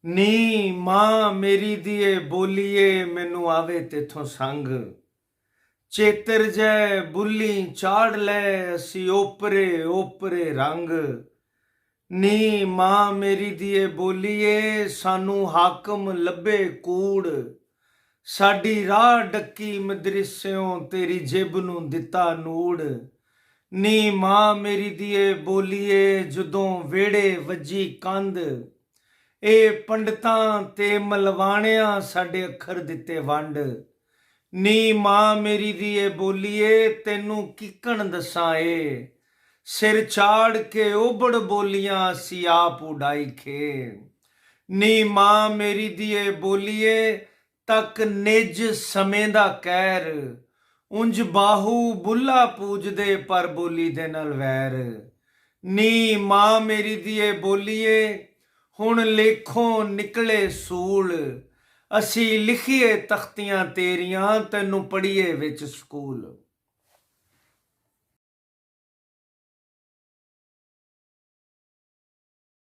ਨੀ ਮਾਂ ਮੇਰੀ ਦੀਏ ਬੋਲੀਏ ਮੈਨੂੰ ਆਵੇ ਤੇਥੋਂ ਸੰਗ। ਚੇਤਰ ਜੈ ਬੁੱਲੀ ਚਾੜ ਲੈ ਅਸੀਂ ਓਪਰੇ ਓਪਰੇ ਰੰਗ। ਨੀ ਮਾਂ ਮੇਰੀ ਦੀਏ ਬੋਲੀਏ ਸਾਨੂੰ ਹਾਕਮ ਲੱਭੇ ਕੂੜ। ਸਾਡੀ ਰਾਹ ਡੱਕੀ ਮਦਰਸਿਓਂ ਤੇਰੀ ਜਿਬ ਨੂੰ ਦਿੱਤਾ ਨੂੜ। ਨੀ ਮਾਂ ਮੇਰੀ ਦੀਏ ਬੋਲੀਏ ਜਦੋਂ ਵਿਹੜੇ ਵੱਜੀ ਕੰਧ। ਇਹ ਪੰਡਤਾਂ ਤੇ ਮਲਵਾਣਿਆਂ ਸਾਡੇ ਅੱਖਰ ਦਿੱਤੇ ਵੰਡ। ਨੀ ਮਾਂ ਮੇਰੀ ਦੀਏ ਬੋਲੀਏ ਤੈਨੂੰ ਕਿਕਣ ਦੱਸਾਂ ਏ। ਸਿਰ ਚਾੜ ਕੇ ਓਬੜ ਬੋਲੀਆਂ ਅਸੀਂ ਆਪ ਉਡਾਈ ਖੇ। ਨੀ ਮਾਂ ਮੇਰੀ ਦੀਏ ਬੋਲੀਏ ਤੱਕ ਨਿਜ ਸਮੇਂ ਦਾ ਕਹਿਰ। ਉਂਝ ਬਾਹੂ ਬੁੱਲਾ ਪੂਜਦੇ ਪਰ ਬੋਲੀ ਦੇ ਨਾਲ ਵੈਰ। ਨੀ ਮਾਂ ਮੇਰੀ ਦੀਏ ਬੋਲੀਏ ਹੁਣ ਲੇਖੋਂ ਨਿਕਲੇ ਸੂਲ। ਅਸੀਂ ਲਿਖੀਏ ਤਖਤੀਆਂ ਤੇਰੀਆਂ ਤੈਨੂੰ ਪੜ੍ਹੀਏ ਵਿੱਚ ਸਕੂਲ।